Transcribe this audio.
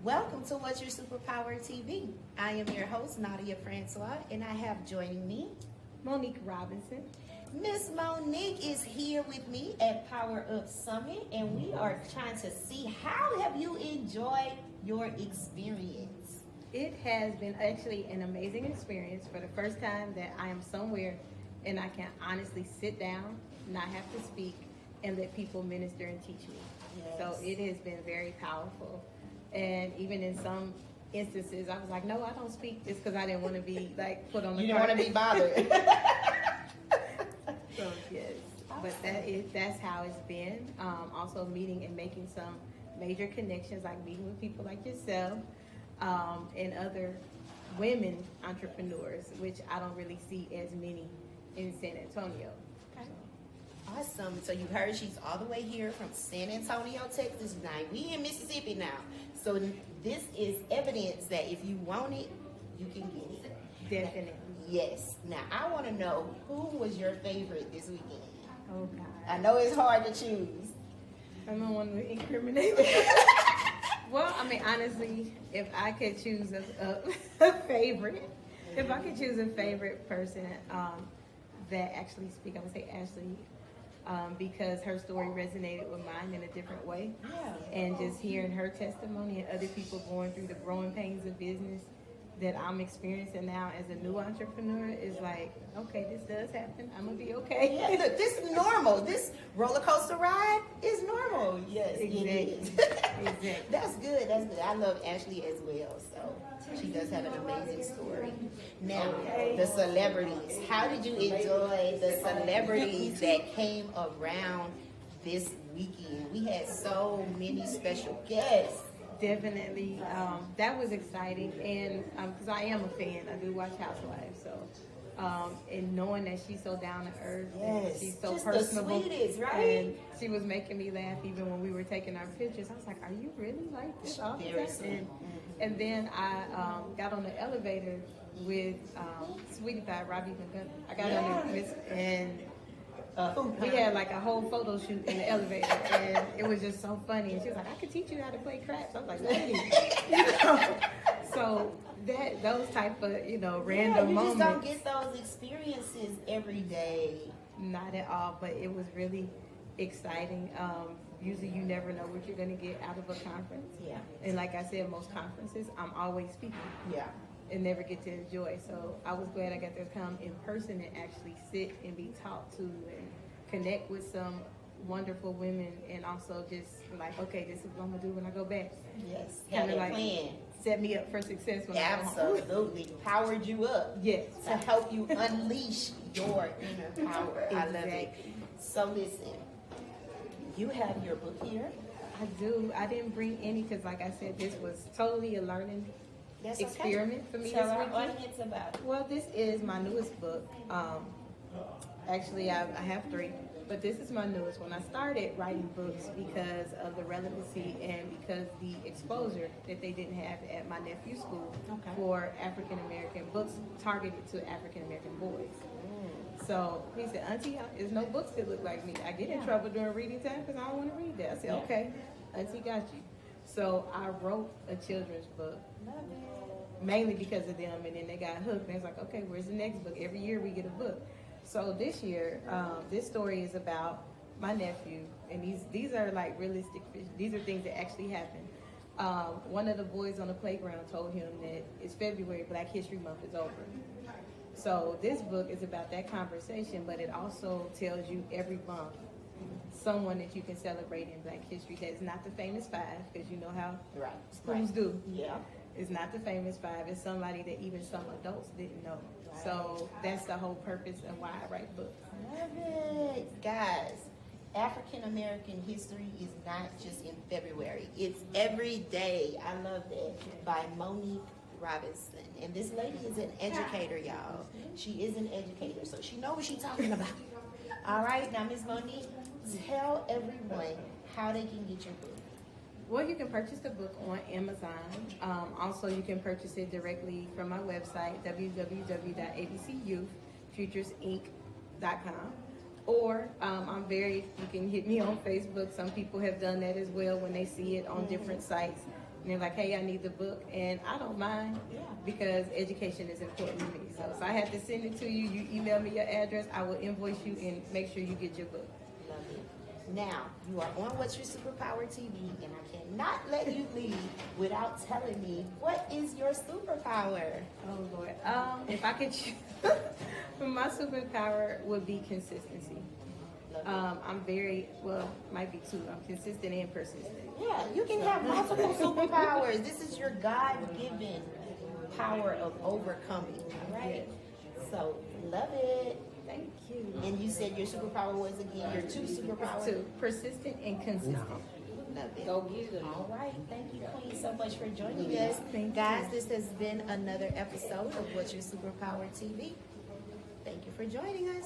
Welcome to What's Your Superpower TV. I am your host, Nadia Francois, and I have joining me Monique Robinson. Miss Monique is here with me at Power Up Summit, and we are trying to see how have you enjoyed your experience. It has been actually an amazing experience for the first time that I am somewhere and I can honestly sit down, not have to speak, and let people minister and teach me. Yes. So it has been very powerful. And even in some instances, I was like, no, I don't speak just because I didn't want to be like put on the You don't want to be bothered. So yes, but that's how it's been. Also meeting and making some major connections, like meeting with people like yourself and other women entrepreneurs, which I don't really see as many in San Antonio. Okay. Awesome. So you heard she's all the way here from San Antonio, Texas. Now we in Mississippi now. So this is evidence that if you want it, you can get it. Definitely. Yes. Now I want to know, who was your favorite this weekend? Oh God. I know it's hard to choose. I don't want to incriminate me. Well, I mean, honestly, if I could choose a favorite, if I could choose a favorite person that actually speak, I would say Ashley, because her story resonated with mine in a different way. Yeah. And just hearing her testimony and other people going through the growing pains of business that I'm experiencing now as a new entrepreneur is like, okay, this does happen. I'm gonna be okay. Yeah, look, this is normal. This roller coaster ride is normal. Yes, Exactly. it is. Exactly. That's good. That's good. I love Ashley as well. So she does have an amazing story. Now, the celebrities. How did you enjoy the celebrities that came around this weekend? We had so many special guests. Definitely, that was exciting, and because I am a fan, I do watch Housewives, so and knowing that she's so down to earth, and Yes, she's so just personable, the sweetest, right? and she was making me laugh even when we were taking our pictures. I was like, "Are you really like this?" all the Very time?" sweet. And then I got on the elevator with Sweetie Pie, Robbie Montgomery. I got on there and. We had like a whole photo shoot in the elevator, and it was just so funny. And she was like, "I could teach you how to play craps." I was like, "Lady," So those type of random you moments. just don't get those experiences every day. Not at all, but it was really exciting. Usually, you never know what you're going to get out of a conference. Yeah. And like I said, most conferences, I'm always speaking. Yeah. And never get to enjoy. So I was glad I got to come in person and actually sit and be talked to and connect with some wonderful women, and also just like, okay, this is what I'm gonna do when I go back. Yes. Kind Have of a like plan. set me up for success when I go home. Absolutely. Powered you up. Yes. To help you unleash your inner power. I love it. Exactly. So listen, you have your book here. I do. I didn't bring any because, like I said, this was totally a learning That's experiment for me Tell this our weekend. audience about it. Well, this is my newest book. Actually, I have 3, but this is my newest one. I started writing books because of the relevancy and because the exposure that they didn't have at my nephew's school for African American books targeted to African American boys. So he said, "Auntie, there's no books that look like me." I get in trouble during reading time because I don't want to read that. I said, "Okay, Auntie got you." So I wrote a children's book. Love it. Mainly because of them, and then they got hooked. And it's like, okay, where's the next book? Every year we get a book. So this year, this story is about my nephew, and these are like realistic. These are things that actually happened. One of the boys on the playground told him that it's February, Black History Month is over. So this book is about that conversation, but it also tells you every month someone that you can celebrate in Black history that is not the famous 5, because you know how schools do. Yeah. It's not the famous 5. It's somebody that even some adults didn't know. Right. So that's the whole purpose of why I write books. Love it. Guys, African American history is not just in February. It's every day. I love that. By Monique Robinson. And this lady is an educator, y'all. She is an educator, so she knows what she's talking about. All right, now Miss Monique, tell everyone how they can get your book. Well, you can purchase the book on Amazon. Also, you can purchase it directly from my website, www.abcuffuturesinc.com. Or you can hit me on Facebook. Some people have done that as well when they see it on different sites. And they're like, hey, I need the book. And I don't mind because education is important to me. So if I have to send it to you, you email me your address, I will invoice you and make sure you get your book. Love it. Now, you are on What's Your Superpower TV, and I cannot let you leave without telling me, what is your superpower? Oh, Lord. If I could choose, my superpower would be consistency. I'm very, well, might be two. I'm consistent and persistent. Yeah, you can have multiple superpowers. This is your God-given power of overcoming, all right? So, love it. Thank you. And you said your superpower was, again, your two superpowers? Two, persistent and consistent. Love it. Go get it. All right. Thank you, Queen, so much for joining us. Thank Guys, this has been another episode of What's Your Superpower TV. Thank you for joining us.